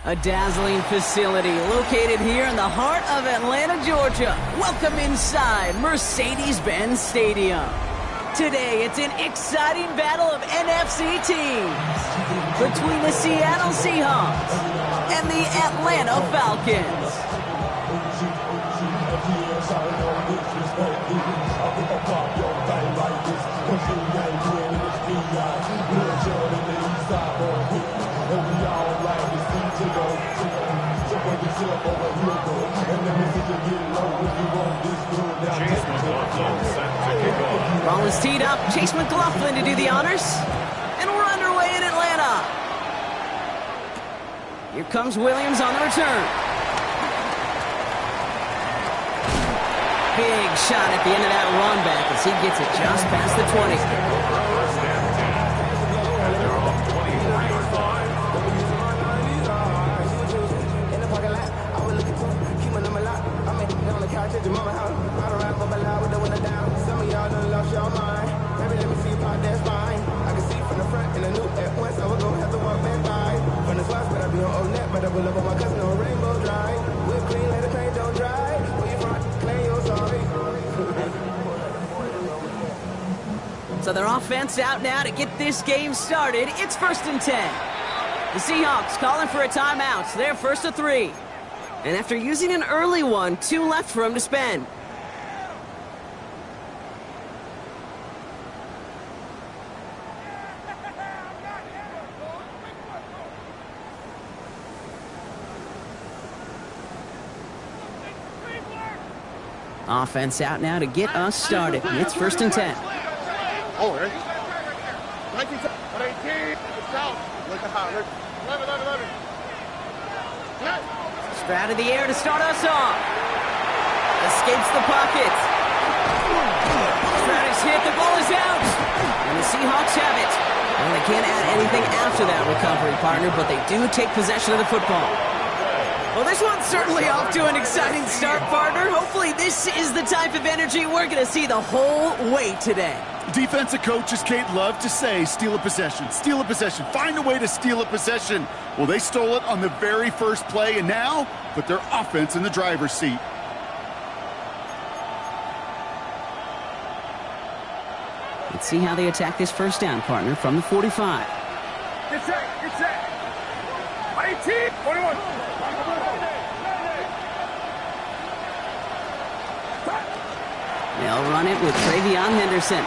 A dazzling facility located here in the heart of Atlanta, Georgia. Welcome inside Mercedes-Benz Stadium. Today, it's an exciting battle of NFC teams between the Seattle Seahawks and the Atlanta Falcons. Ball is teed up. Chase McLaughlin to do the honors. And we're underway in Atlanta. Here comes Williams on the return. Big shot at the end of that run back as he gets it just past the 20. So their offense out now to get this game started. It's 1st and 10. The Seahawks calling for a timeout. So they're 1st and 3. And after using an early one, 2 left for him to spend. Offense out now to get us started. It's 1st and 10. Oh, right. 19, 18, it's out. Look at how, 11. Stroud in the air to start us off. Escapes the pocket. Stroud is hit, the ball is out. And the Seahawks have it. Well, they can't add anything after that recovery, partner, but they do take possession of the football. Well, this one's certainly off to an exciting start, partner. Hopefully this is the type of energy we're going to see the whole way today. Defensive coaches, Kate, love to say, steal a possession, find a way to steal a possession. Well, they stole it on the very first play, and now put their offense in the driver's seat. Let's see how they attack this first down, partner, from the 45. Get set. 18, 21. They'll run it with Travion Henderson.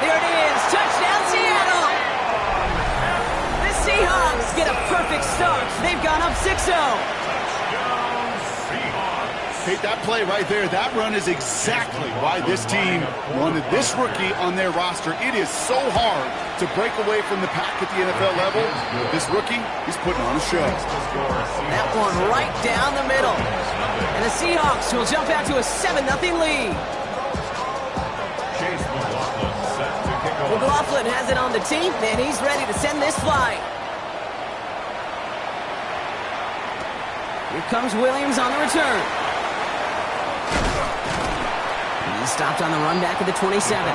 There it is. Touchdown, Seattle. The Seahawks get a perfect start. They've gone up 6-0. Kate, that play right there, that run is exactly why this team wanted this rookie on their roster. It is so hard to break away from the pack at the NFL level. This rookie, he's putting on a show. That one right down the middle. And the Seahawks will jump out to a 7-0 lead. McLaughlin has it on the team, and he's ready to send this flight. Here comes Williams on the return. He's stopped on the run back at the 27.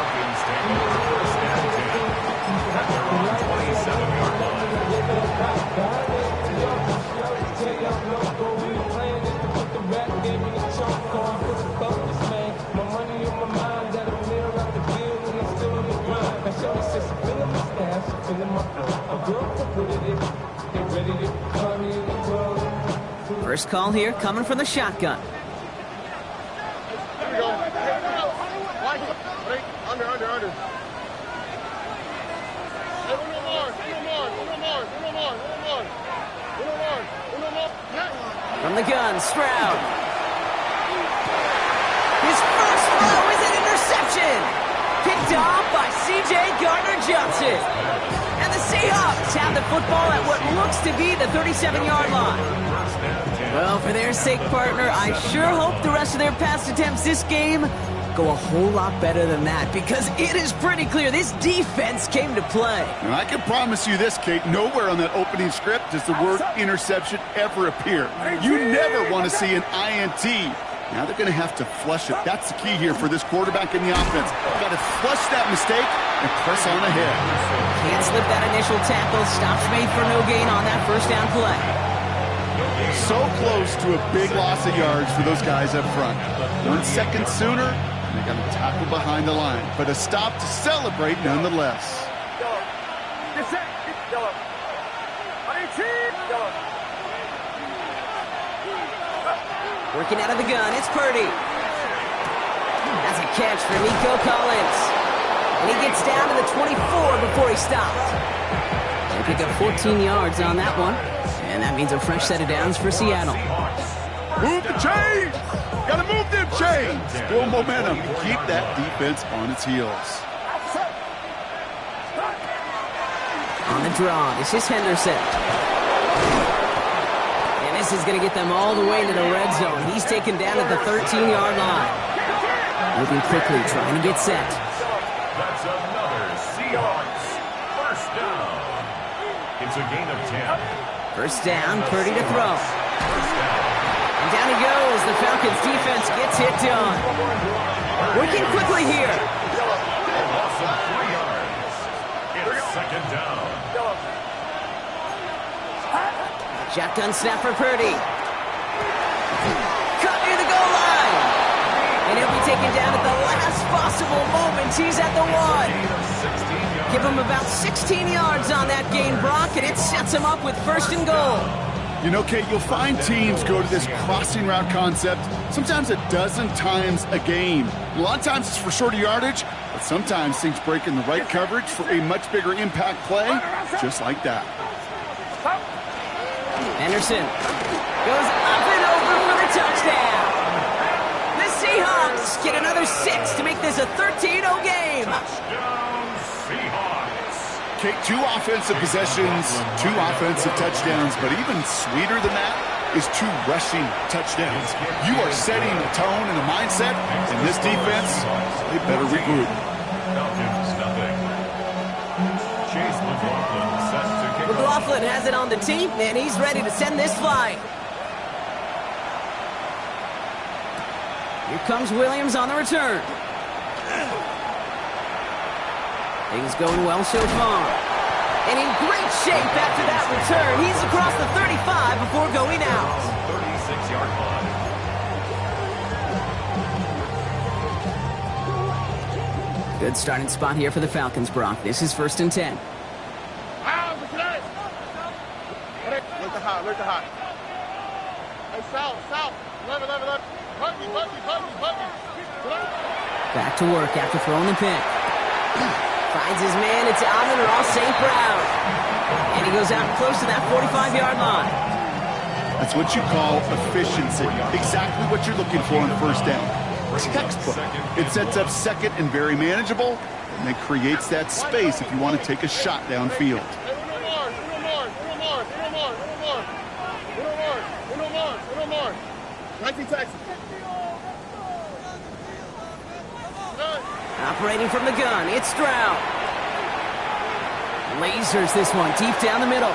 First call here coming from the shotgun. Here we go. Under. Hey, uno more. From the gun, Stroud. His first throw is an interception. Picked off by C.J. Gardner-Johnson. And the Seahawks have the football at what looks to be the 37-yard line. Well, for their sake, partner, I sure hope the rest of their pass attempts this game go a whole lot better than that, because it is pretty clear this defense came to play. And I can promise you this, Kate, nowhere on that opening script does the word interception ever appear. You never want to see an INT. Now they're going to have to flush it. That's the key here for this quarterback in the offense. Got to flush that mistake and press on ahead. Can't slip that initial tackle. Stops made for no gain on that first down play. So close to a big loss of yards for those guys up front. 1 second sooner, and they got to tackle behind the line. But a stop to celebrate nonetheless. Working out of the gun, it's Purdy. That's a catch for Nico Collins. And he gets down to the 24 before he stopped. They pick up 14 yards on that one. And that means a fresh set of downs for Seattle. Move the chains! Gotta move them chains! Build momentum and keep that defense on its heels. On the draw, this is Henderson. And this is going to get them all the way into the red zone. He's taken down at the 13-yard line. Moving quickly, trying to get set. That's another Seahawks first down. It's a gain of 10. First down, Purdy to throw. And down he goes. The Falcons defense gets hit down. Working quickly here. Loss of 3 yards. It's second down. Shotgun snap for Purdy. Cut near the goal line. And he'll be taken down at the last possible moment. He's at the 1. Give him about 16 yards on that gain, Brock, and it sets him up with first and goal. You know, Kate, you'll find teams go to this crossing route concept sometimes a dozen times a game. A lot of times it's for shorter yardage, but sometimes things break in the right coverage for a much bigger impact play, just like that. Henderson goes up and over for the touchdown. The Seahawks get another 6 to make this a 13-0 game. Touchdown, Seahawks. Kate, 2 offensive possessions, 2 offensive touchdowns, but even sweeter than that is 2 rushing touchdowns. You are setting a tone and a mindset, and this defense, they better regroup. Falcons, nothing. Chase McLaughlin set to kick off. McLaughlin has it on the tee, and he's ready to send this flying. Here comes Williams on the return. Things going well so far. And in great shape after that return. He's across the 35 before going out. 36-yard line. Good starting spot here for the Falcons, Brock. This is 1st and 10. Look hot. Hey, south. Love it. Buggy. Back to work after throwing the pick. Finds his man. It's Amon-Ra St. Brown. And he goes out close to that 45-yard line. That's what you call efficiency. Exactly what you're looking for on first down. It's textbook. It sets up second and very manageable, and it creates that space if you want to take a shot downfield. Operating from the gun, it's Stroud. Lasers this one deep down the middle.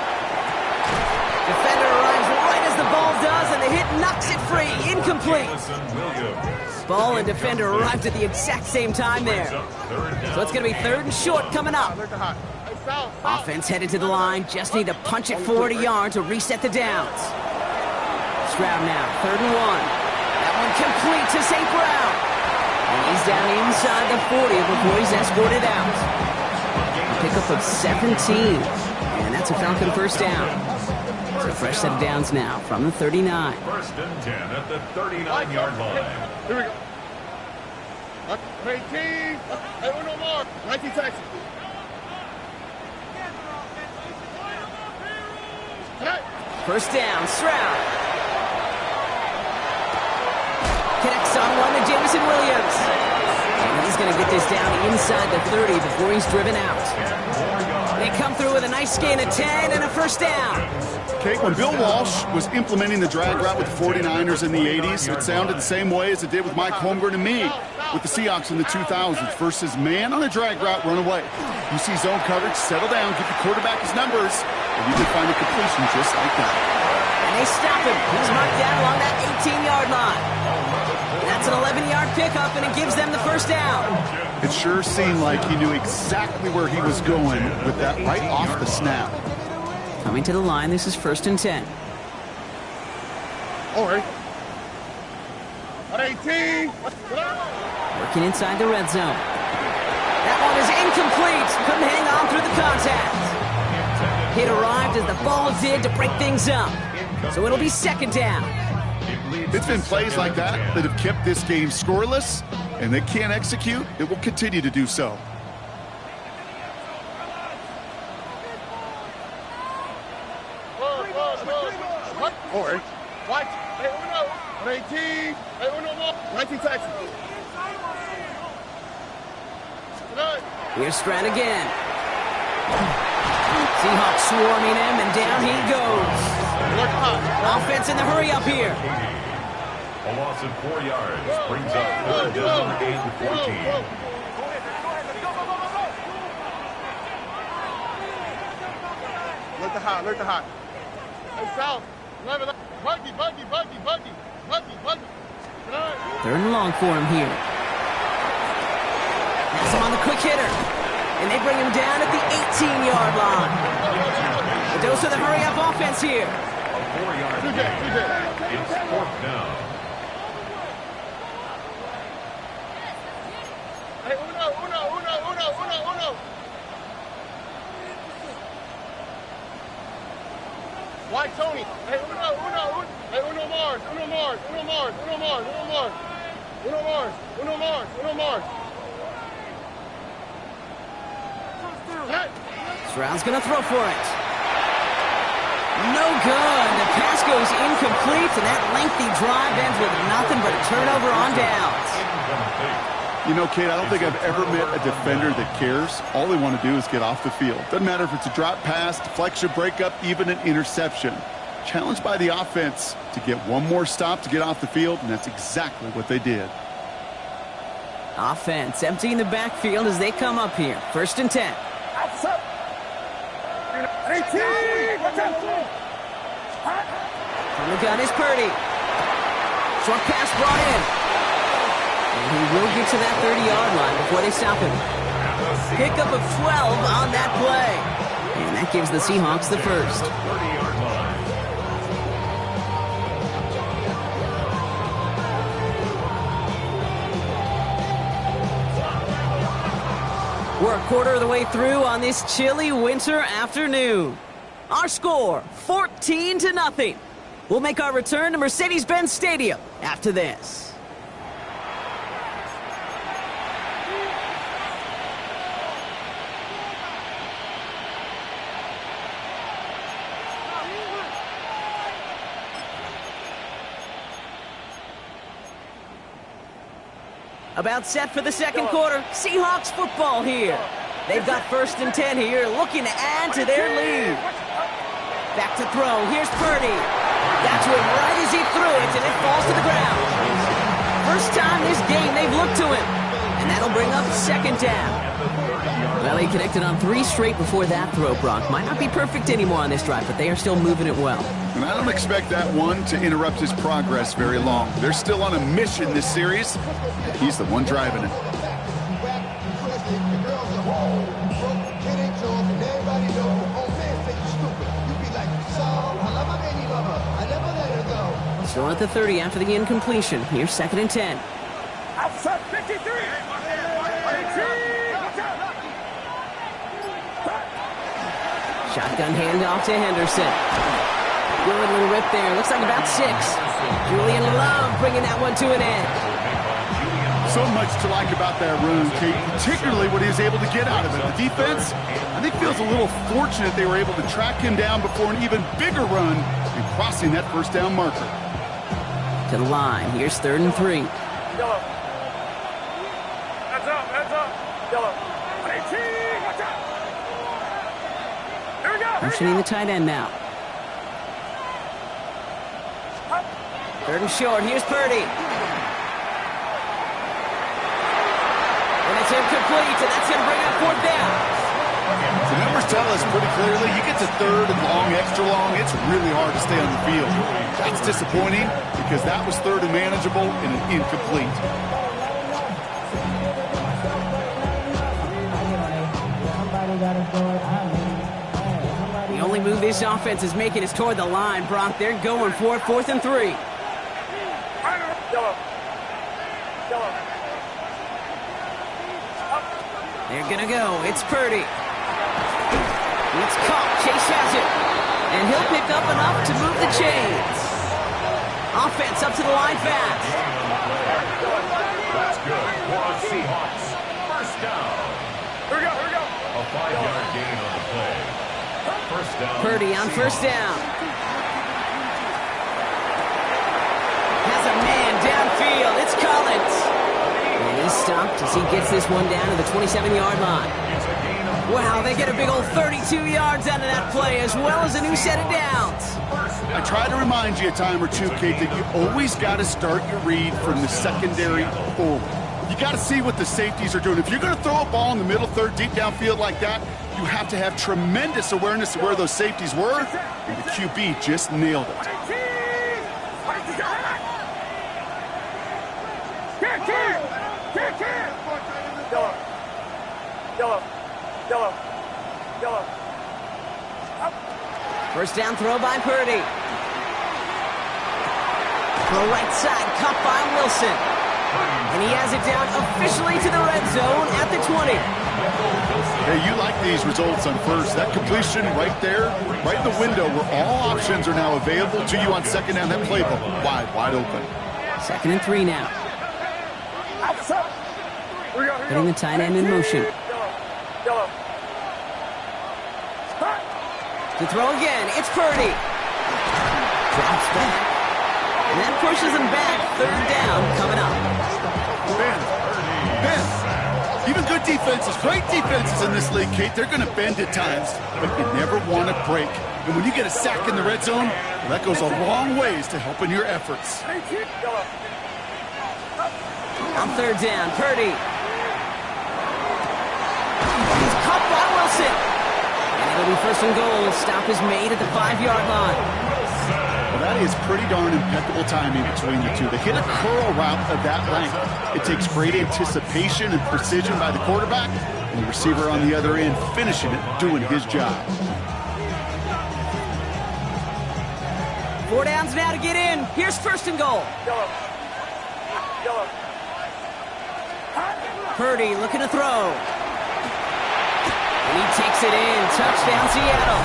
Defender arrives right as the ball does, and the hit knocks it free. Incomplete. Ball and defender arrived at the exact same time there. So it's going to be 3rd and short coming up. Offense headed to the line. Just need to punch it forward a yard to reset the downs. Stroud now, 3rd and 1. That one complete to St. Brown. And he's down inside the 40 before he's escorted out. A pickup of 17. And that's a Falcon first down. So a fresh set of downs now from the 39. 1st and 10 at the 39-yard line. Here we go. 18. Hey, no more. 19 Texas. First down, Stroud. Connects on one to Jameson Williams. And he's going to get this down inside the 30 before he's driven out. They come through with a nice gain of 10 and a first down. Kate, when Bill Walsh was implementing the drag route with the 49ers in the 80s, it sounded the same way as it did with Mike Holmgren and me with the Seahawks in the 2000s versus man on a drag route, run away. You see zone coverage, settle down, give the quarterback his numbers, and you can find a completion just like that. And they stop him. He's marked down along that 18-yard line. That's an 11-yard pickup, and it gives them the first down. It sure seemed like he knew exactly where he was going with that right off the snap. Coming to the line, this is 1st and 10. All right. 18. Working inside the red zone. That one is incomplete. Couldn't hang on through the contact. Hit arrived as the ball did to break things up. So it'll be 2nd down. It's been plays like that that have kept this game scoreless, and they can't execute. It will continue to do so. All right. White. Hey, uno. 18. Hey, uno more. 19 Texas. Here's Stroud again. Seahawks swarming him, and down he goes. Offense in the hurry up here. A loss of 4 yards brings up 3rd down and 14. Look the hot, look the hot. Hey, South. Buggy. 3rd and long for him here. Has him on the quick hitter. And they bring him down at the 18-yard line. A dose of the hurry-up offense here. A 4-yard gain. It's 4th down. Hey, uno. White Tony. Hey, uno. Hey, uno Mars. Hey. Stroud's going to throw for it. No good. The pass goes incomplete, and that lengthy drive ends with nothing but a turnover on downs. You know, Kate, I don't think I've ever met a defender that cares. All they want to do is get off the field. Doesn't matter if it's a drop pass, deflection, breakup, even an interception. Challenged by the offense to get one more stop to get off the field, and that's exactly what they did. Offense emptying the backfield as they come up here. 1st and 10. From the gun is Purdy. Short pass brought in. And he will get to that 30-yard line before they stop him. Pickup of 12 on that play. And that gives the Seahawks the first. 30-yard line. We're a quarter of the way through on this chilly winter afternoon. Our score, 14-0. We'll make our return to Mercedes-Benz Stadium after this. About set for the 2nd quarter. Seahawks football here. They've got 1st and 10 here, looking to add to their lead. Back to throw. Here's Purdy. Got to him right as he threw it, and it falls to the ground. First time this game they've looked to him. And that'll bring up 2nd down. Well, he connected on 3 straight before that throw, Brock. Might not be perfect anymore on this drive, but they are still moving it well. And I don't expect that one to interrupt his progress very long. They're still on a mission this series. He's the one driving it. Still at the 30 after the incompletion. Here's 2nd and 10. Outside 53. Shotgun handoff to Henderson. Good little rip there. Looks like about 6. Julian Love bringing that one to an end. So much to like about that run, Kate, particularly what he was able to get out of it. The defense, I think, feels a little fortunate they were able to track him down before an even bigger run and crossing that 1st down marker. To the line. Here's 3rd and 3. Yellow. Heads up. Yellow. 18. Watch out. Here we go. Motioning the tight end now. 3rd and short. Here's Purdy. And it's incomplete, and that's going to bring up 4th down. The numbers tell us pretty clearly, you get to third and long, extra long, it's really hard to stay on the field. That's disappointing because that was third and manageable and an incomplete. The only move this offense is making is toward the line, Brock. They're going for it, 4th and 3. They're gonna go. It's Purdy. It's caught. Chase has it. And he'll pick up enough to move the chains. Offense up to the line fast. That's good for the Seahawks. First down. Here we go. A 5-yard gain on the play. First down. Purdy on first down. Has a man downfield. It's Collins. And he's stopped as he gets this one down to the 27-yard line. It's a gain of Wow, they get a big old 32 yards out of that play, as well as a new set of downs. I try to remind you a time or two, Kate, that you always got to start your read from the secondary forward. You got to see what the safeties are doing. If you're going to throw a ball in the middle third, deep downfield like that, you have to have tremendous awareness of where those safeties were, and the QB just nailed it. Yellow. First down throw by Purdy. The right side, caught by Wilson. And he has it down officially to the red zone at the 20. Hey, you like these results on first. That completion right there, right in the window where all options are now available to you on second down. That playbook wide open. 2nd and 3 now. Putting the tight end in motion. Yellow. To throw again, it's Purdy. Drops back. And that pushes him back. 3rd down coming up. Ben, even good defenses, great defenses in this league, Kate, they're going to bend at times, but you never want to break. And when you get a sack in the red zone, well, that goes a long ways to helping your efforts. On 3rd down, Purdy. He's caught by Wilson. And it'll be 1st and goal. Stop is made at the 5-yard line. Well, that is pretty darn impeccable timing between the two. They hit a curl route of that length. It takes great anticipation and precision by the quarterback, and the receiver on the other end finishing it, doing his job. 4 downs now to get in. Here's 1st and goal. Yellow. Purdy looking to throw. And he takes it in. Touchdown, Seattle.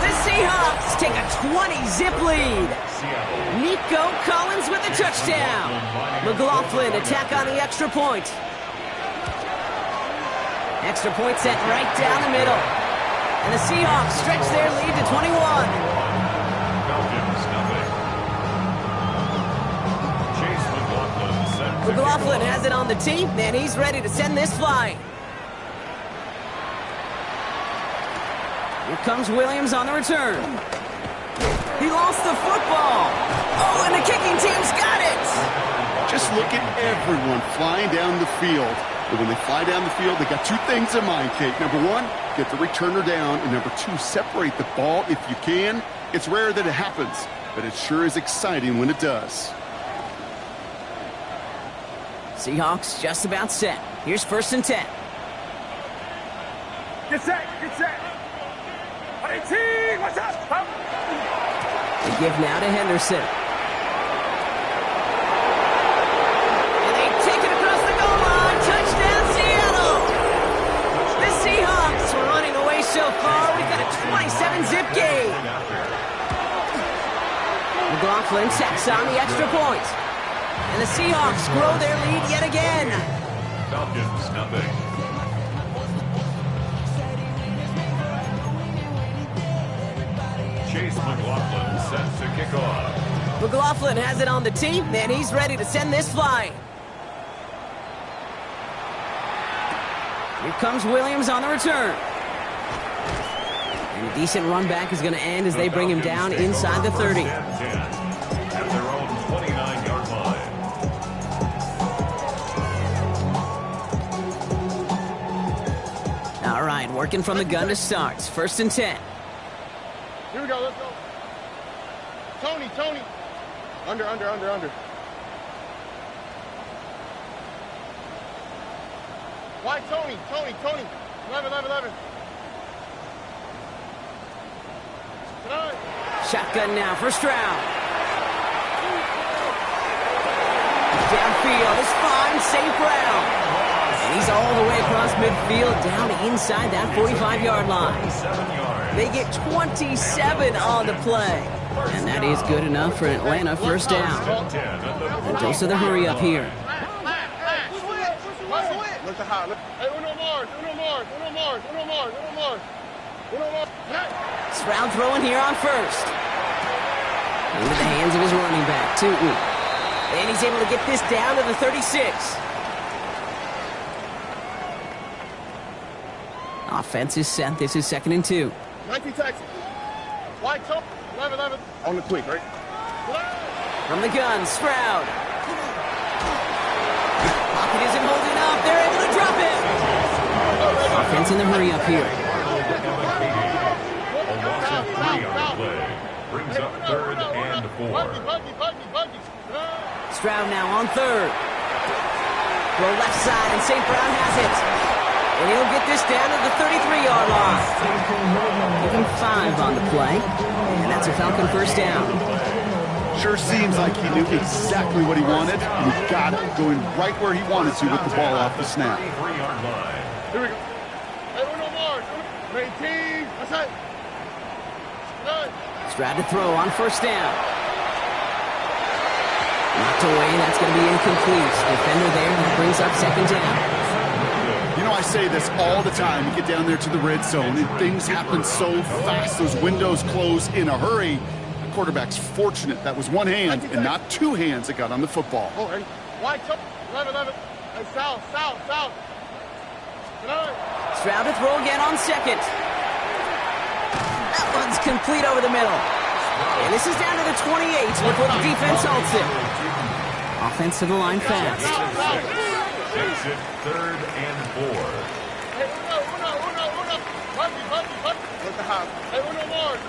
The Seahawks take a 20-zip lead. Nico Collins with the touchdown. McLaughlin attack on the extra point. Extra point set right down the middle. And the Seahawks stretch their lead to 21. Falcons, nothing. Chase McLaughlin set to McLaughlin has it on the tee, and he's ready to send this flying. Here comes Williams on the return. He lost the football. Oh, and the kicking team's got it. Just look at everyone flying down the field. But when they fly down the field, they got two things in mind, Kate. Number one, get the returner down. And number two, separate the ball if you can. It's rare that it happens, but it sure is exciting when it does. Seahawks just about set. Here's 1st and 10. Get set. What's up? They give now to Henderson. And they take it across the goal line. Touchdown, Seattle. The Seahawks are running away so far. We've got a 27-zip game. McLaughlin tacks on the extra point. And the Seahawks grow their lead yet again. Falcons, nothing. Chase McLaughlin set to kick off. McLaughlin has it on the tee, and he's ready to send this flying. Here comes Williams on the return. And a decent run back is going to end as they bring him down inside the 30. At their own 29-yard line. All right, working from the gun to start. 1st and 10. Here we go, let's go. Tony. Under. Why Tony? 11. Shotgun now for Stroud. Downfield is fine, St. Brown. And he's all the way across midfield down inside that 45-yard line. They get 27 on the play. And that is good enough for an Atlanta 1st down. And dose of the hurry up here. Look at how. Hey, Uno Mars. Stroud throwing here on 1st. Into the hands of his running back, Tootin. And he's able to get this down to the 36. Offense is set. This is 2nd and 2. 19 Texas. Wide toe. 11. On the quick, right? From the gun, Stroud. Pocket isn't holding up. They're able to drop it. Offense in the hurry up here. A loss of 3 on the play. Brings up 3rd and 4. Stroud now on 3rd. Throw left side, and St. Brown has it. And he'll get this down to the 33-yard line. Give him 5 on the play. And that's a Falcon 1st down. Sure seems like he knew exactly what he wanted, and he got it, going right where he wanted to with the ball off the snap. 3-yard line. Here we go. Hey, Uno Mars. 18. That's it. Stroud to throw on 1st down. Knocked away, that's going to be incomplete. Defender there, that brings up 2nd down. You know, I say this all the time. You get down there to the red zone, and things happen so fast. Those windows close in a hurry. The quarterback's fortunate that was one hand and not 2 hands that got on the football. Oh, hey. Wide toe. 11. Hey, south. Stroud to throw again on 2nd. That one's complete over the middle. And this is down to the 28 before the defense halts it. Offense to the line fast. Takes it 3rd and 4. Hey, Uno. Buggy. Look at how. Hey, Uno Mars.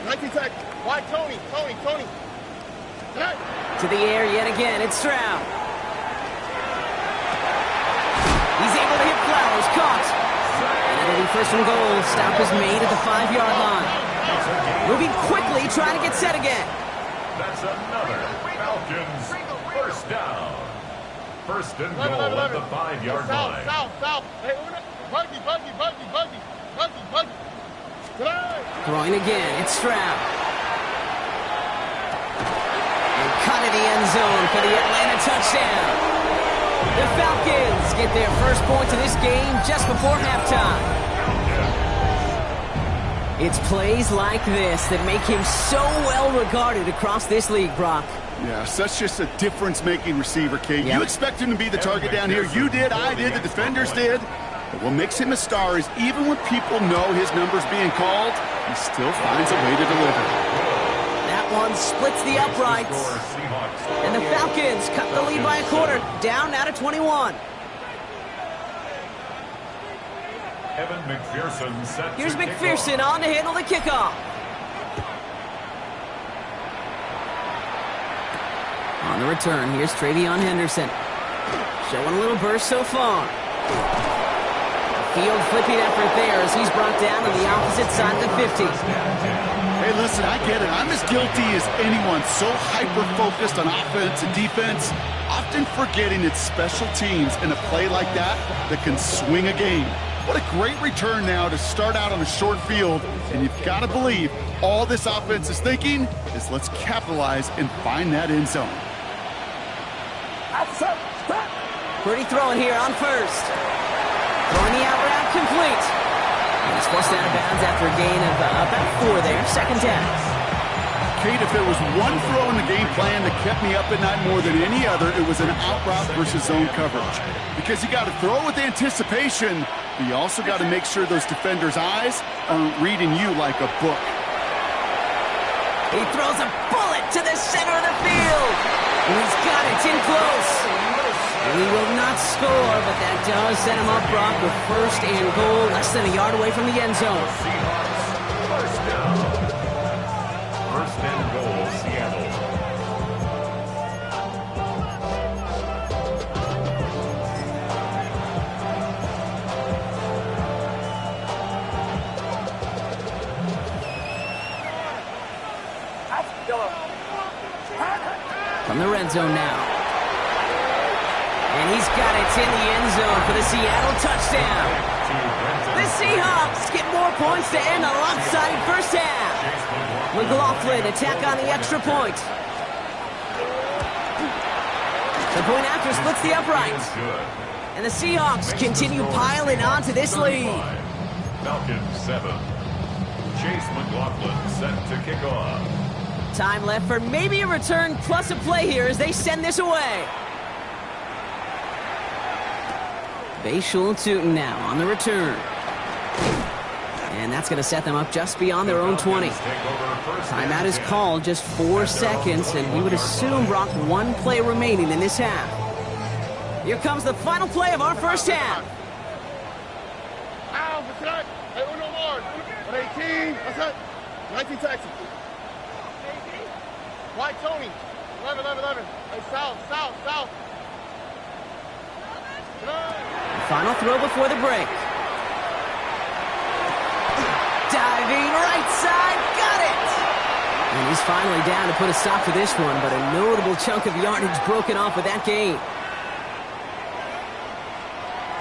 19 Tech. Why Tony? To the air yet again, it's Stroud. He's able to hit Flowers, caught. And it'll be 1st and goal. Stop is made at the 5-yard line. Moving quickly, trying to get set again. That's another Falcons 1st down. 1st and goal at the 5-yard line. South. Hey, Uno. Buggy. Throwing again, it's Stroud. And cut in the end zone for the Atlanta touchdown. The Falcons get their 1st points of this game just before halftime. It's plays like this that make him so well regarded across this league, Brock. Yeah, such just a difference-making receiver, Kate. Yep. You expect him to be the target down here. You did, I did, the defenders did. But what makes him a star is even when people know his number's being called, he still finds a way to deliver. That one splits the uprights. And the Falcons cut the lead by a quarter, down now to 21. Evan McPherson set Here's to McPherson kick off. on to handle the kickoff. On the return, here's Travion Henderson. Showing a little burst so far. Field flipping effort there as he's brought down on the opposite side of the 50. Hey, listen, I get it. I'm as guilty as anyone. So hyper-focused on offense and defense, often forgetting it's special teams in a play like that can swing a game. What a great return now to start out on a short field. And you've got to believe all this offense is thinking is let's capitalize and find that end zone. Purdy throwing here on 1st. Throwing the out route complete. And he's forced out of bounds after a gain of about 4 there. 2nd down. Kate, if there was one throw in the game plan that kept me up at night more than any other, it was an out route versus zone coverage. Because you got to throw with anticipation, but you also got to make sure those defenders' eyes aren't reading you like a book. He throws a bullet to the center of the field. And he's got it in close. He will not score, but that does set him up, Brock, with first and goal, less than a yard away from the end zone. Seahawks, first down. First and goal, Seattle. From the red zone now. And he's got it in the end zone for the Seattle touchdown. The Seahawks get more points to end a lopsided first half. McLaughlin attack on the extra point. The point after splits the uprights. And the Seahawks continue piling onto this lead. Falcons 7. Chase McLaughlin set to kick off. Time left for maybe a return plus a play here as they send this away. Bayshul Tootin now on the return. And that's going to set them up just beyond their own 20. Timeout is called, just 4 seconds, and we would assume, Brock, 1 play remaining in this half. Here comes the final play of our first half. Ow, what's that? Hey, uno more. 118. What's that? 19 Texas. White Tony. 11. Hey, south. Final throw before the break. Diving right side, got it! And he's finally down to put a stop to this one, but a notable chunk of yardage broken off with that gain.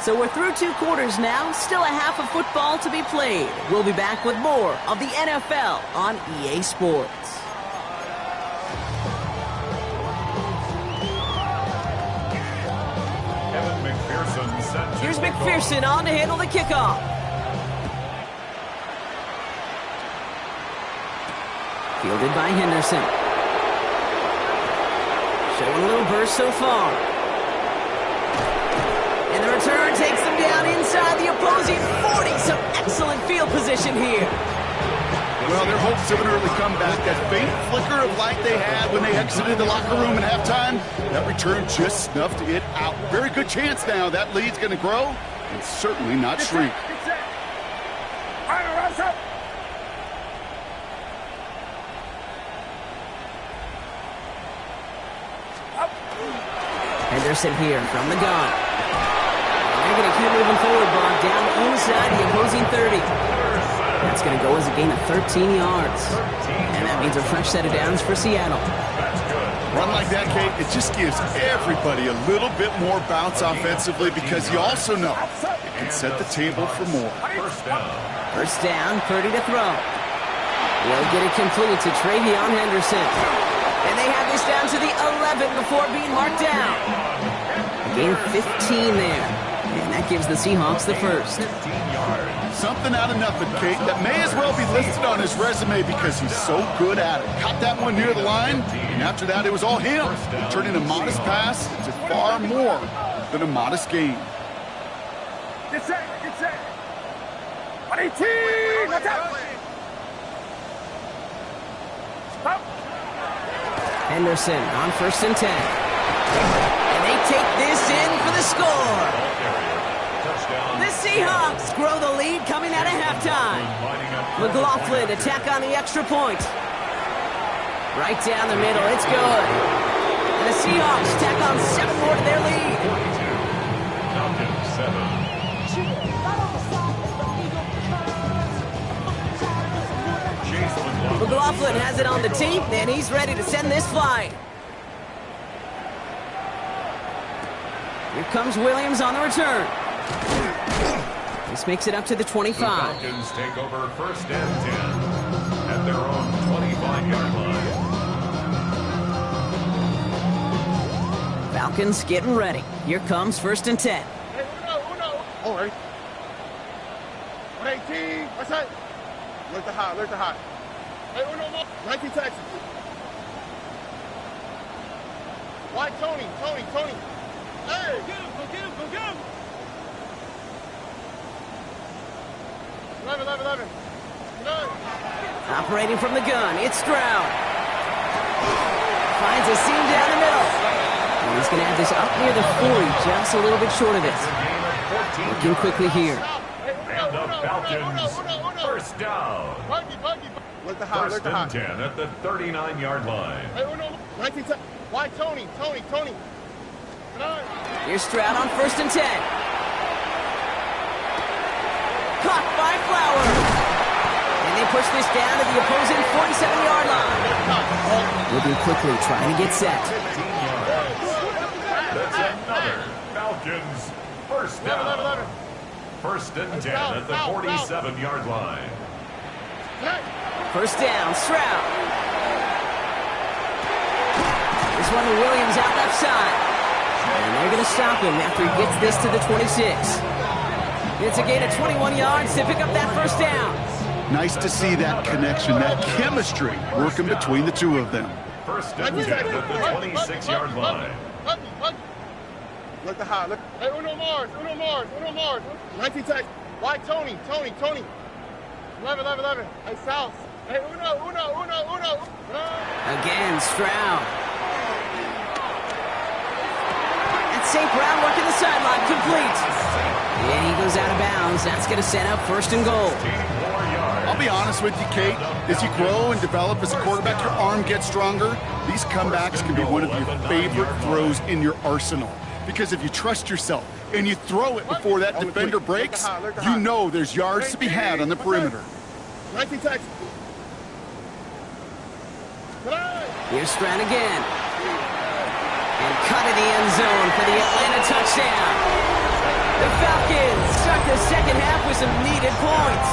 So we're through 2 quarters now, still a half of football to be played. We'll be back with more of the NFL on EA Sports. Here's McPherson on to handle the kickoff. Fielded by Henderson. Showing a little burst so far. And the return takes them down inside the opposing 40. Some excellent field position here. Well, their hopes of an early comeback, that faint flicker of light they had when they exited the locker room at halftime, that return just snuffed it out. Very good chance now that lead's going to grow and certainly not shrink. Henderson here from the gun. They're going to keep moving forward, Bob, down inside the opposing 30. That's going to go as a gain of 13 yards. And that means a fresh set of downs for Seattle. Run like that, Kate, it just gives everybody a little bit more bounce offensively because you also know it can set the table for more. First down, Purdy to throw. Will get it complete to Travion Henderson. And they have this down to the 11 before being marked down. A gain of 15 there. And that gives the Seahawks the first. Something out of nothing, Kate, that may as well be listed on his resume because he's so good at it. Caught that one near the line, and after that it was all him, turning a modest pass to far more than a modest gain. Get set. 118. Watch out. Stop. Henderson on first and 10. And they take this in for the score. The Seahawks grow the lead coming out of halftime. McLaughlin attack on the extra point. Right down the middle, it's good. And the Seahawks tack on 7 more to their lead. McLaughlin has it on the team, and he's ready to send this flying. Here comes Williams on the return. This makes it up to the 25. The Falcons take over first and 10 at their own 25-yard line. Falcons getting ready. Here comes first and 10. Hey, uno. All right. 118. What's that? Alert the hot. Hey, uno more. 19 Texas. White Tony. Hey. Go get him. 11. Operating from the gun, it's Stroud. Finds a seam down the middle. And he's going to have this up near the 40, just a little bit short of it. Looking quickly here. And the Falcons, first down. Look the high, First and 10 at the 39-yard line. Why Tony? Here's Stroud on 1st and 10. Caught by Flower. And they push this down to the opposing 47-yard line. Moving quickly, trying to get set. That's another Falcons, first down. First and 10 at the 47-yard line. First down, Stroud. This one to Williams out left side. And they're going to stop him after he gets this to the 26. It's a gain of 21 yards to pick up that first down. Nice to see that connection, that chemistry working between the two of them. First and 10 at the 26-yard line. Look the high, look. Hey, Uno Mars. 19 tech. Why Tony? 11. Hey, South. Hey, Uno. Again, Stroud. That's St. Brown working the sideline, complete. And he goes out of bounds. That's going to set up 1st and goal. I'll be honest with you, Kate. As you grow and develop as a quarterback, your arm gets stronger. These comebacks can be one of your favorite throws in your arsenal. Because if you trust yourself and you throw it before that defender breaks, you know there's yards to be had on the perimeter. 19 tech. Here's Stroud again. And cut in the end zone for the Atlanta touchdown. The Falcons start the second half with some needed points.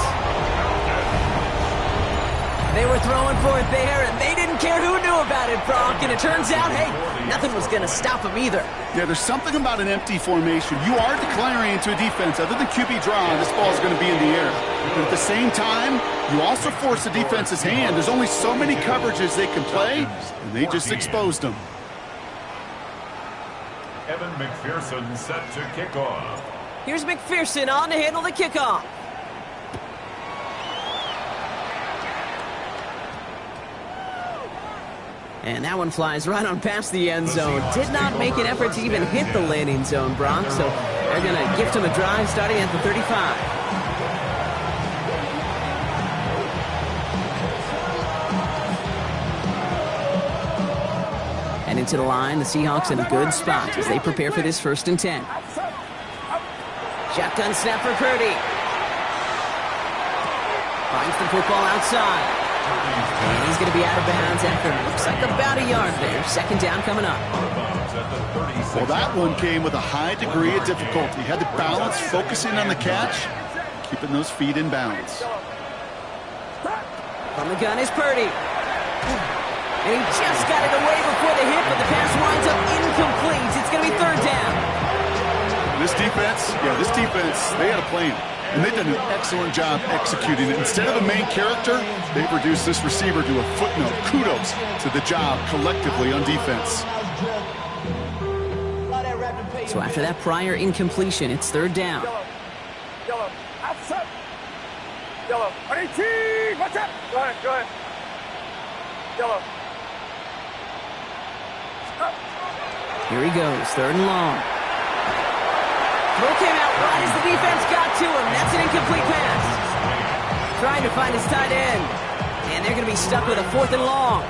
They were throwing for it there, and they didn't care who knew about it, Brock. And it turns out, hey, nothing was going to stop them either. Yeah, there's something about an empty formation. You are declaring into a defense. Other than QB draw, this ball is going to be in the air. But at the same time, you also force the defense's hand. There's only so many coverages they can play, and they just exposed them. Evan McPherson set to kick off. Here's McPherson on to handle the kickoff. And that one flies right on past the end zone. Did not make an effort to even hit the landing zone, Brock. So they're going to gift him a drive starting at the 35. And into the line, the Seahawks in a good spot as they prepare for this 1st and 10. Shotgun snap for Purdy. Finds the football outside. And he's going to be out of bounds after looks like about a yard there. 2nd down coming up. Well, that one came with a high degree of difficulty. Had to balance, focusing on the catch, keeping those feet in bounds. From the gun is Purdy. And he just got it away before the hit, but the pass winds up incomplete. It's going to be 3rd down. This defense, they had a plan. And they've done an excellent job executing it. Instead of the main character, they've reduced this receiver to a footnote. Kudos to the job collectively on defense. So after that prior incompletion, it's 3rd down. Yellow. Outside. Yellow. 18. Watch out. Go ahead. Yellow. Here he goes, 3rd and long. Throw came out wide as the defense got to him. That's an incomplete pass. Trying to find his tight end. And they're going to be stuck with a 4th and long.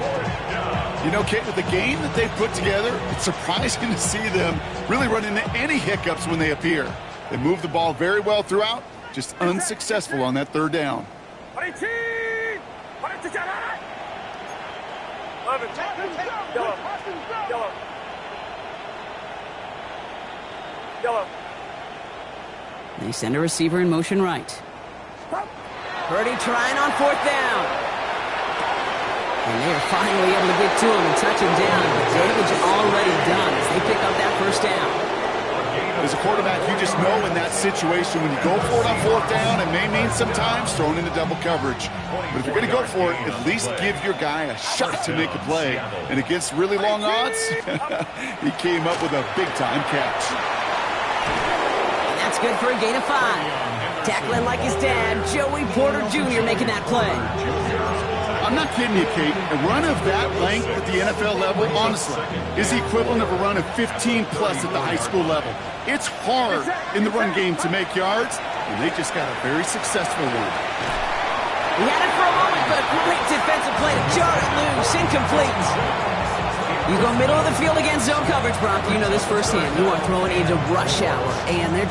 You know, Kate, with the game that they've put together, it's surprising to see them really run into any hiccups when they appear. They move the ball very well throughout, just unsuccessful on that 3rd down. 18. Yellow. They send a receiver in motion right. Purdy trying on 4th down. And they are finally able to get to him and touch him down. But damage already done as they pick up that 1st down. As a quarterback, you just know in that situation when you go for it on 4th down, it may mean sometimes thrown into double coverage. But if you're going to go for it, at least give your guy a shot to make a play. And against really long odds, he came up with a big-time catch. That's good for a gain of 5. Tackling like his dad, Joey Porter Jr. making that play. I'm not kidding you, Kate. A run of that length at the NFL level, honestly, is the equivalent of a run of 15-plus at the high school level. It's hard in the run game to make yards, and they just got a very successful one. He had it for a moment, but a great defensive play to jar it loose. Incomplete. You go middle of the field against zone coverage, Brock. You know this firsthand. You are throwing into rush hour, and there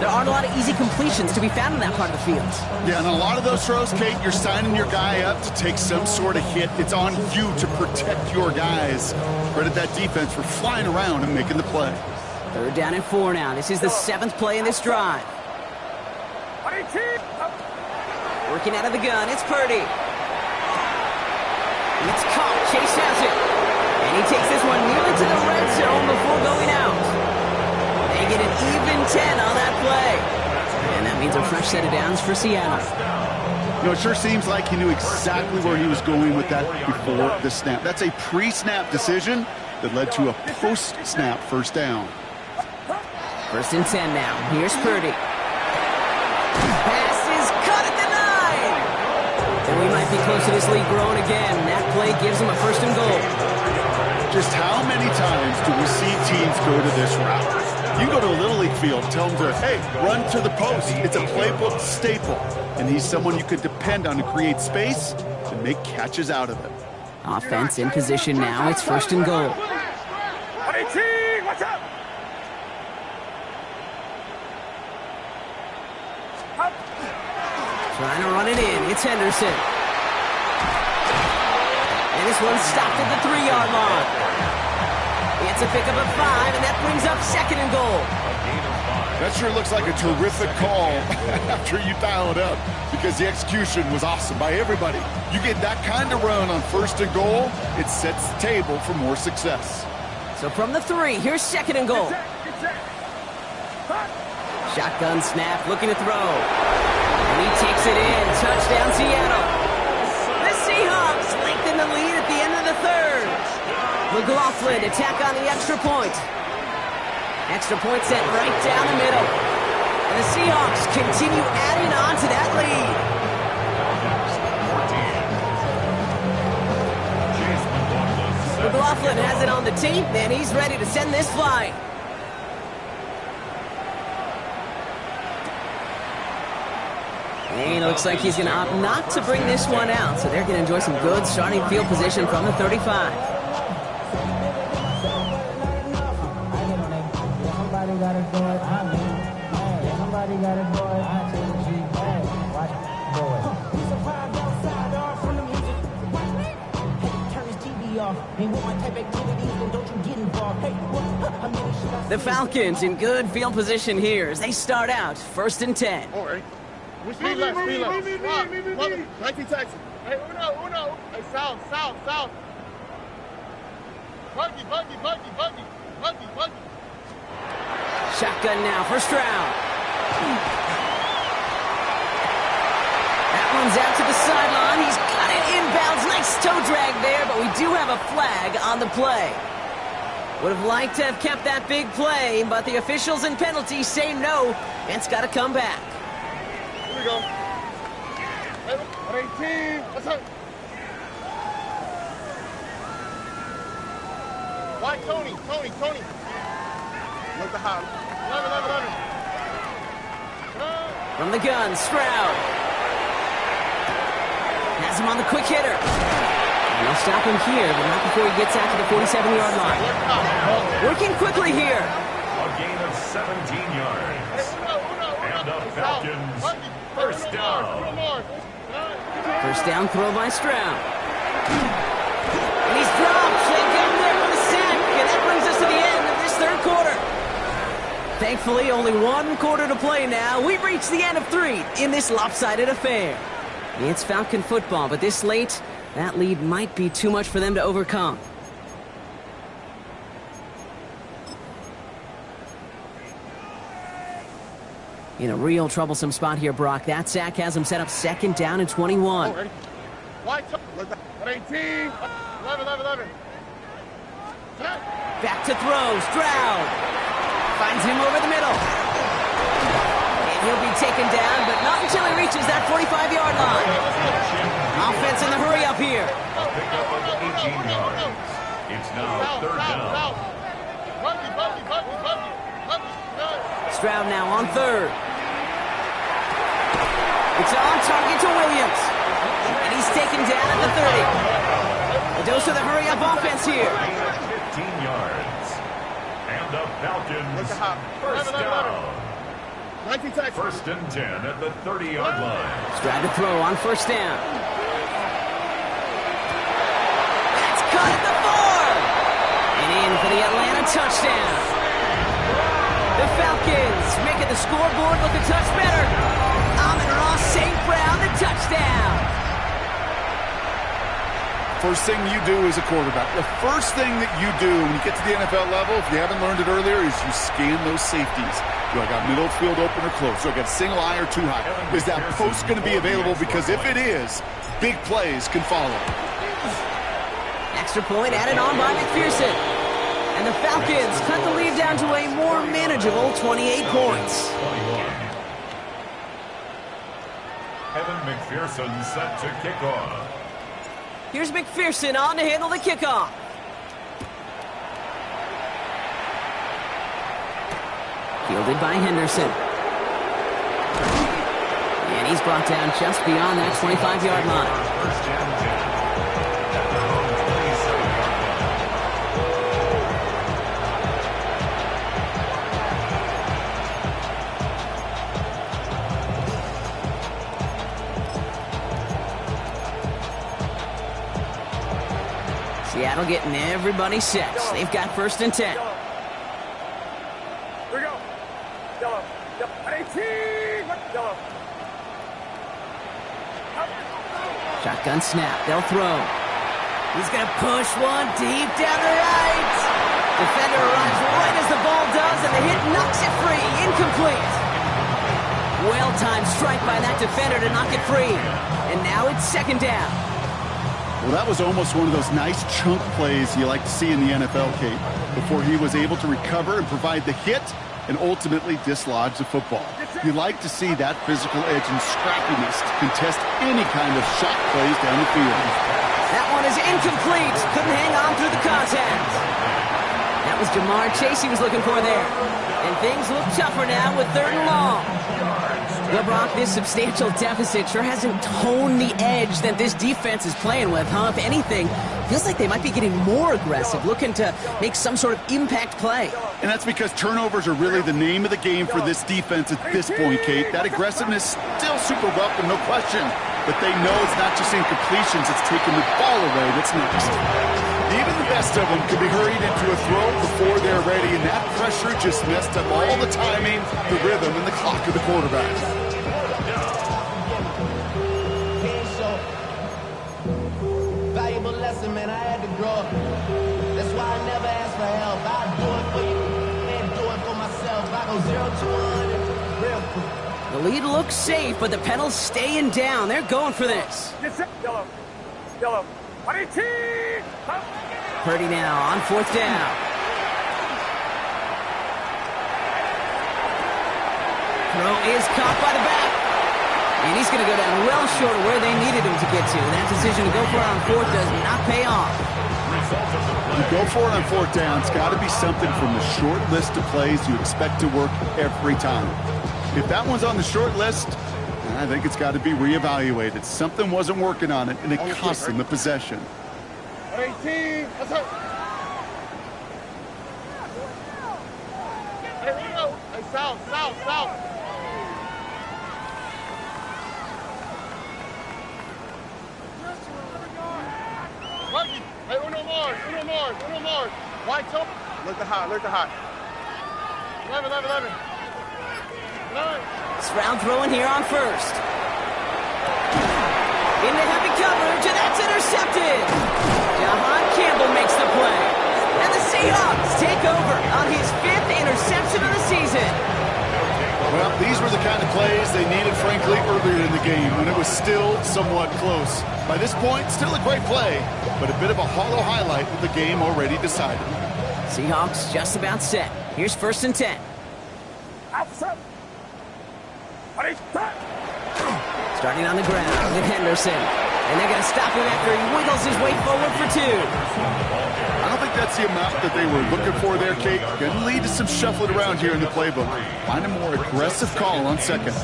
aren't a lot of easy completions to be found in that part of the field. Yeah, and a lot of those throws, Kate, you're signing your guy up to take some sort of hit. It's on you to protect your guys. Credit that defense for flying around and making the play. 3rd down and 4 now. This is the 7th play in this drive. Working out of the gun, it's Purdy. It's caught. Chase has it. And he takes this one nearly to the red zone before going out. They get an even 10 on that play. And that means a fresh set of downs for Seattle. You know, it sure seems like he knew exactly where he was going with that before the snap. That's a pre-snap decision that led to a post-snap first down. 1st and 10 now. Here's Purdy. Pass is cut at the 9. And we might be close to this lead growing again. That play gives him a 1st and goal. Just how many times do we see teams go to this route? You go to a Little League field, tell them to, hey, run to the post. It's a playbook staple. And he's someone you could depend on to create space and make catches out of it. Offense in position now. It's 1st and goal. What's up? Trying to run it in. It's Henderson. And this one's stopped at the 3-yard line. It's a pickup of 5, and that brings up 2nd and goal. That sure looks like a terrific call after you dial it up, because the execution was awesome by everybody. You get that kind of run on 1st and goal, it sets the table for more success. So from the 3, here's 2nd and goal. Shotgun snap, looking to throw. And he takes it in. Touchdown, Seattle. The Seahawks lengthen the lead at the end of the 3rd. McLaughlin attack on the extra point. Extra point set right down the middle. And the Seahawks continue adding on to that lead. McLaughlin has it on the team, and he's ready to send this flying. And it looks like he's going to opt not to bring this one out, so they're going to enjoy some good starting field position from the 35. The Falcons in good field position here as they start out 1st and 10. All right. Speed left. 19 Texas. Hey, uno. Hey, south. Buggy. Shotgun now, 1st round. That one's out to the sideline. He's got it inbounds. Nice toe drag there, but we do have a flag on the play. Would have liked to have kept that big play, but the officials and penalties say no, and it's got to come back. Here we go. Hey, 18. What's up? Why, Tony. Look the house. 11. From the gun, Stroud. Has him on the quick hitter. And they'll stop him here, but not before he gets out to the 47-yard line. Working quickly here. A gain of 17 yards. And the Falcons, 1st down. 1st down throw by Stroud. And he's dropped. They get him there for the sack. And that brings us to the end of this 3rd quarter. Thankfully, only 1 quarter to play now. We've reached the end of 3 in this lopsided affair. It's Falcon football, but this late, that lead might be too much for them to overcome. In a real troublesome spot here, Brock. That sack has him set up 2nd down and 21. White, 18. 11. Back to throw. Stroud finds him over the middle. And he'll be taken down, but not until he reaches that 45-yard line. Offense in the hurry up here. A pickup of 18 yards. It's now third down. Stroud now on third. It's on target to Williams. And he's taken down at the 30. A dose of the hurry-up offense here. 15 yards. And the Falcons first down. First and 10 at the 30-yard line. Stroud to throw on first down. That's caught at the 4. And in for the Atlanta touchdown. The Falcons making the scoreboard look a touch better. Amon-Ra St. Brown, the touchdown. First thing you do as a quarterback, the first thing that you do when you get to the NFL level, if you haven't learned it earlier, is you scan those safeties. Do I got middle field open or close? Do I got single high or too high? Is that post going to be available? Because if it is, big plays can follow. Extra point added on by McPherson. And the Falcons cut the lead down to a more manageable 28 points. 21. Evan McPherson set to kick off. Here's McPherson on to handle the kickoff. Fielded by Henderson. And he's brought down just beyond that 25-yard line. First and 10. At their own 27-yard line. Seattle getting everybody set. They've got first and 10. Shotgun snap. They'll throw. He's going to push one deep down the right. Defender arrives right as the ball does, and the hit knocks it free. Incomplete. Well-timed strike by that defender to knock it free. And now it's second down. Well, that was almost one of those nice chunk plays you like to see in the NFL, Kate, before he was able to recover and provide the hit and ultimately dislodge the football. You like to see that physical edge and scrappiness to contest any kind of shot plays down the field. That one is incomplete. Couldn't hang on through the contact. That was Jamar Chase he was looking for there. And things look tougher now with third and long. Well, Brock, this substantial deficit sure hasn't toned the edge that this defense is playing with, huh? If anything, feels like they might be getting more aggressive, looking to make some sort of impact play. And that's because turnovers are really the name of the game for this defense at this point, Kate. That aggressiveness still super welcome, no question. But they know it's not just incompletions, it's taking the ball away that's next. Even the best of them could be hurried into a throw before they're ready, and that pressure just messed up all the timing, the rhythm, and the clock of the quarterback. Valuable lesson, man, I had to grow up. That's why I never ask for help. I do it for you and do it for myself. I go 0 to 100 real quick. The lead looks safe, but the Penals staying down. They're going for this. Yellow. Purdy now on fourth down. Throw is caught by the back. And he's going to go down well short of where they needed him to get to. That decision to go for it on fourth does not pay off. You go for it on fourth down, it's got to be something from the short list of plays you expect to work every time. If that one's on the short list, I think it's got to be reevaluated. Something wasn't working on it, and it cost them the possession. 18. Let's go. Hey, south. Lucky. Hey, uno more. Wide top. Look the high. 11. Stroud throwing here on first. Into heavy coverage, and that's intercepted. Jahan Campbell makes the play. And the Seahawks take over on his 5th interception of the season. Well, these were the kind of plays they needed, frankly, earlier in the game when it was still somewhat close. By this point, still a great play, but a bit of a hollow highlight with the game already decided. Seahawks just about set. Here's first and 10. Starting on the ground with Henderson. And they're going to stop him after he wiggles his way forward for 2. I don't think that's the amount that they were looking for there, Kate. Going to lead to some shuffling around here in the playbook. Find a more aggressive call on second.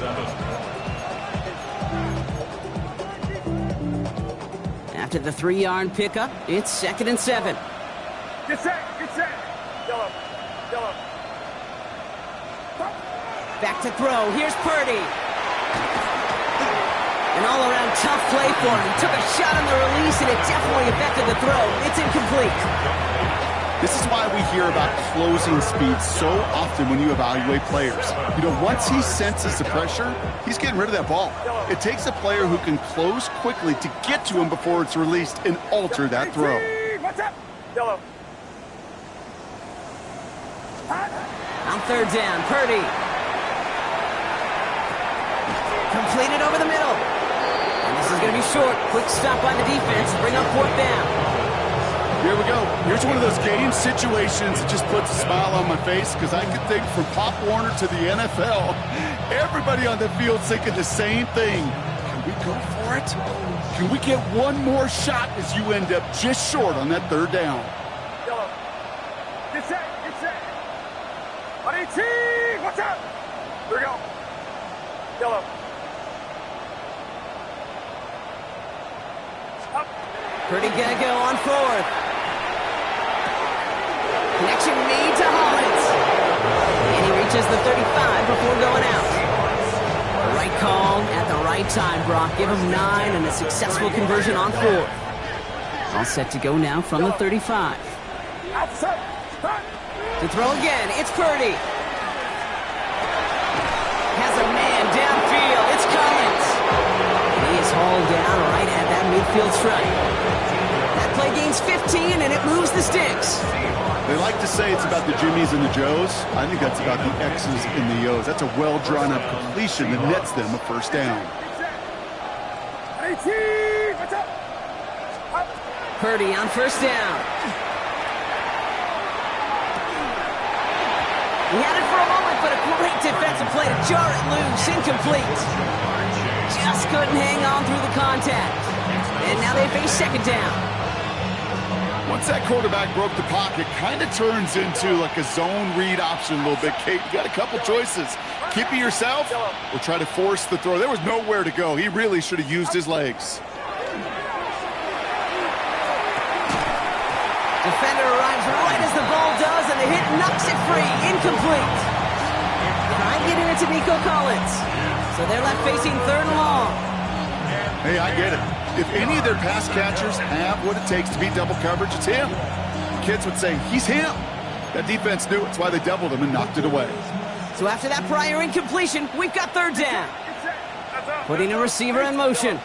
After the 3-yard pickup, it's 2nd and 7. Get set, get set. Yellow, yellow. Back to throw. Here's Purdy. An all-around tough play for him. He took a shot on the release, and it definitely affected the throw. It's incomplete. This is why we hear about closing speed so often when you evaluate players. You know, once he senses the pressure, he's getting rid of that ball. It takes a player who can close quickly to get to him before it's released and alter that throw. What's up? Yellow. On 3rd down, Purdy. Completed over the middle. And this is going to be short. Quick stop by the defense to bring up 4th down. Here we go. Here's one of those game situations that just puts a smile on my face because I can think from Pop Warner to the NFL, everybody on the field thinking the same thing. Can we go for it? Can we get one more shot as you end up just short on that 3rd down? Yellow. Get set, get set. 118, what's up? Here we go. Yellow. Up. Purdy gonna go on 4th. Connection made to Hollins. And he reaches the 35 before going out. The right call at the right time, Brock. Give him 9 and a successful conversion on 4th. All set to go now from the 35. Outside. To throw again, it's Purdy. Has a man downfield. It's Collins. And he is hauled down right at that midfield stripe. That play gains 15, and it moves the sticks. They like to say it's about the Jimmies and the Joes. I think that's about the X's and the O's. That's a well-drawn-up completion that nets them a 1st down. 18, what's up? Up. Purdy on 1st down. He had it for a moment, but a great defensive play to jar it loose. Incomplete. Just couldn't hang on through the contact. And now they face 2nd down. Once that quarterback broke the pocket, kind of turns into like a zone read option a little bit, Kate. You got a couple choices. Keep it yourself or try to force the throw. There was nowhere to go. He really should have used his legs. Defender arrives right as the ball does, and the hit knocks it free. Incomplete. Trying to get it into Nico Collins. So they're left facing 3rd and long. Hey, I get it. If any of their pass catchers have what it takes to beat double coverage, it's him. Kids would say, he's him. That defense knew it. That's why they doubled him and knocked it away. So after that prior incompletion, we've got 3rd down. Putting a receiver in motion.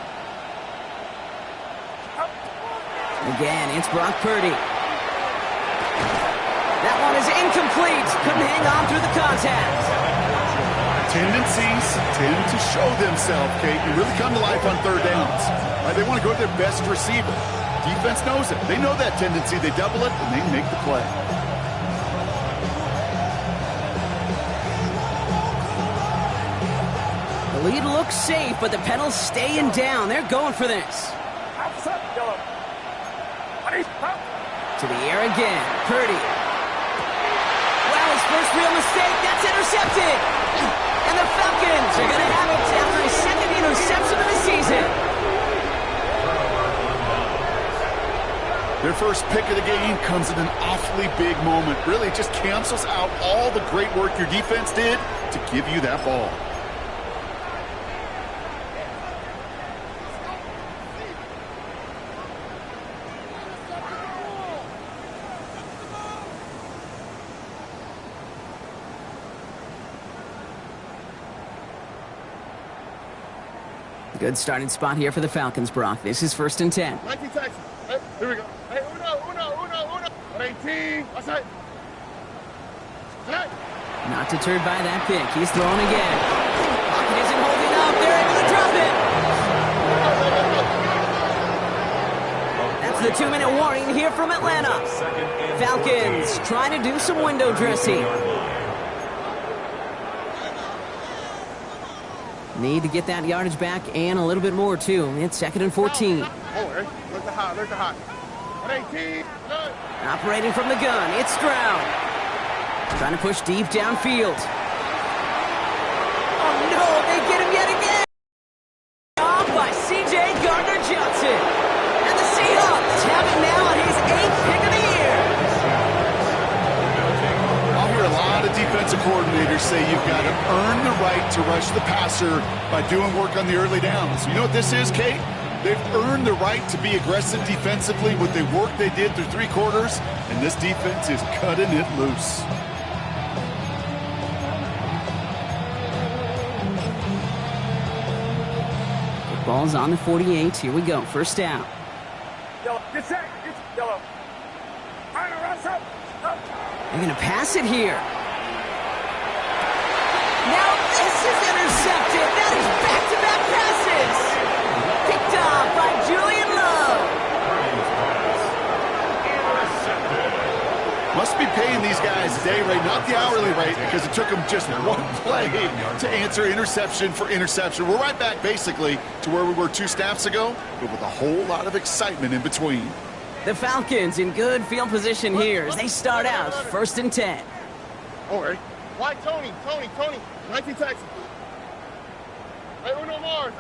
Again, it's Brock Purdy. That one is incomplete. Couldn't hang on through the contact. Tendencies tend to show themselves, Kate. You really come to life on 3rd downs. Right? They want to go to their best receiver. Defense knows it. They know that tendency. They double it, and they make the play. The lead looks safe, but the pedals staying down. They're going for this. To the air again. Purdy. Well, his first real mistake. That's intercepted. And the Falcons are going to have it after his 2nd interception of the season. Their first pick of the game comes at an awfully big moment. Really just cancels out all the great work your defense did to give you that ball. Good starting spot here for the Falcons, Brock. This is 1st and 10. 19 Texas. Hey, here we go. Hey, uno. 18. Outside. Hey. Not deterred by that pick. He's throwing again. Pocket isn't holding up. They're able to drop it. That's the 2-minute warning here from Atlanta. Falcons trying to do some window dressing. Need to get that yardage back and a little bit more, too. It's 2nd and 14. Look the hot. 18. Operating from the gun, it's Stroud. Trying to push deep downfield. Oh, no, they get him yet again. Off by C.J. Gardner-Johnson. And the Seahawks have it now on his 8th pick of the year. I'll hear a lot of defensive coordinators say you've got to earn the right to rush the passer by doing work on the early downs. You know what this is, Kate? They've earned the right to be aggressive defensively with the work they did through 3 quarters, and this defense is cutting it loose. Ball's on the 48. Here we go. First down. Yellow. Get set. Get yellow. All right, Russ, up. They're going to pass it here. Now this is intercepted. That is back-to-back passes. Picked off by Julian Love. Must be paying these guys a day rate, not the hourly rate, because it took them just one play to answer interception for interception. We're right back, basically, to where we were 2 snaps ago, but with a whole lot of excitement in between. The Falcons in good field position here as they start out 1st and 10. All right. Why Tony? 19 Texas. Hey, Uno Mars.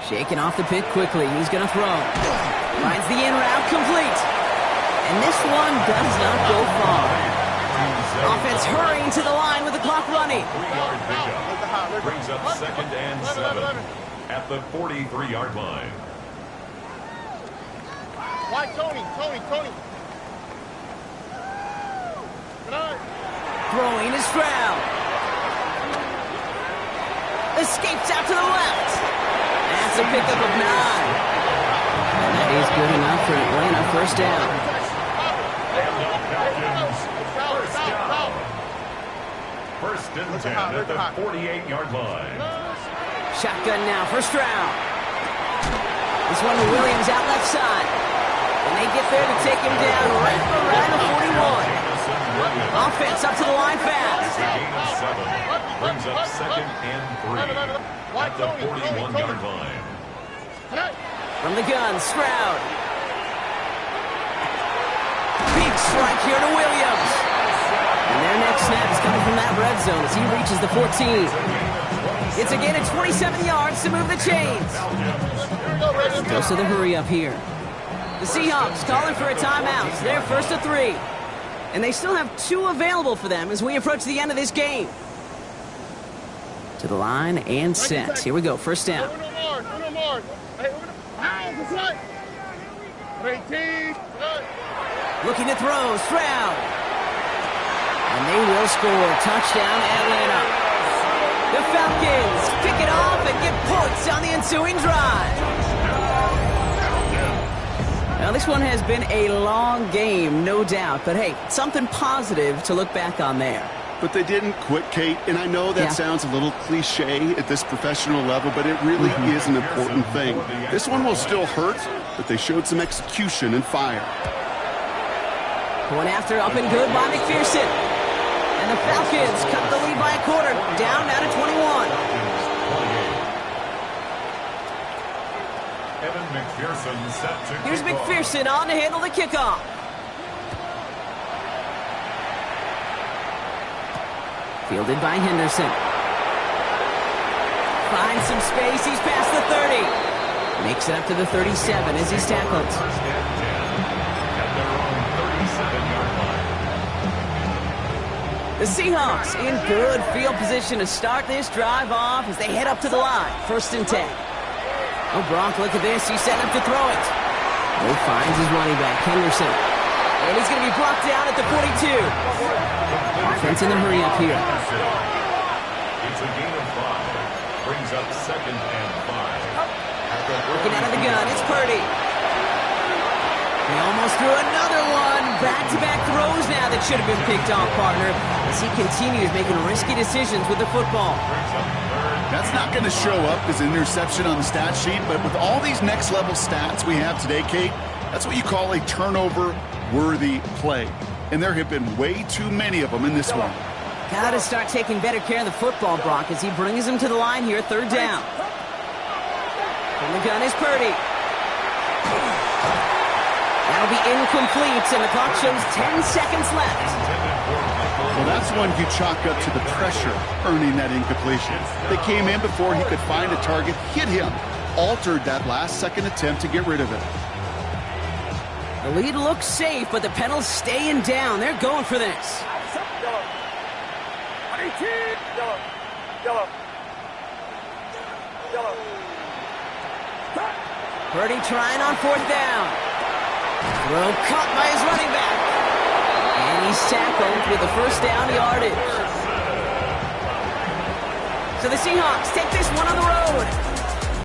Shaking off the pick quickly. He's going to throw. Finds the in route complete. And this one does not go far. Offense hurrying to the line with the clock running. 3-yard pickup. Brings up 2nd and 7 at the 43-yard line. Why Tony? Throwing is Stroud. Escapes out to the left. That's a pickup of 9. And that is good enough for Atlanta. First down. First and 10 at the 48-yard line. Shotgun now for Stroud. This one to Williams out left side. And they get there to take him down right around the 41. Offense up to the line fast. Gain of 7 brings up 2nd and 3 at the 41-yard line. From the gun, Stroud. Big strike here to Williams. And their next snap is coming from that red zone as he reaches the 14. It's a gain of 27 yards to move the chains. Goes to the hurry up here. The Seahawks calling for a timeout. They're 1st and 3. And they still have 2 available for them as we approach the end of this game. To the line and set. Here we go. First down. Uno Mars. Hey, Looking to throw. Stroud. And they will score. Touchdown, Atlanta. The Falcons pick it off and get points on the ensuing drive. Now, this one has been a long game, no doubt. But, hey, something positive to look back on there. But they didn't quit, Kate, and I know that sounds a little cliche at this professional level, but it really is an important thing. This one will still hurt, but they showed some execution and fire. Going after up and good by McPherson. And the Falcons cut the lead by a quarter, down to 21. Evan McPherson set to Here's McPherson on to handle the kickoff. Fielded by Henderson. Finds some space. He's past the 30. Makes it up to the 37 as he's tackled. First and 10 at their own 37-yard line. The Seahawks in good field position to start this drive off as they head up to the line. 1st and 10. Oh, Brock, look at this. He's set up to throw it. He finds his running back, Henderson. And he's going to be blocked down at the 42. Offense in the hurry up here. It's a gain of 5. Brings up 2nd and 5. Looking out of the gun, it's Purdy. He almost threw another one. Back-to-back throws now that should have been picked off, partner, as he continues making risky decisions with the football. That's not going to show up as an interception on the stat sheet, but with all these next-level stats we have today, Kate, that's what you call a turnover-worthy play. And there have been way too many of them in this one. Got to start taking better care of the football, Brock, as he brings him to the line here, third down. From the gun is Purdy. That'll be incomplete, and the clock shows 10 seconds left. Well, that's one you chalk up to the pressure earning that incompletion. They came in before he could find a target, hit him, altered that last-second attempt to get rid of it. The lead looks safe, but the pedal's staying down. They're going for this. Purdy trying on fourth down. Throw caught by his running back. And he's tackled with the first down yardage. So the Seahawks take this one on the road.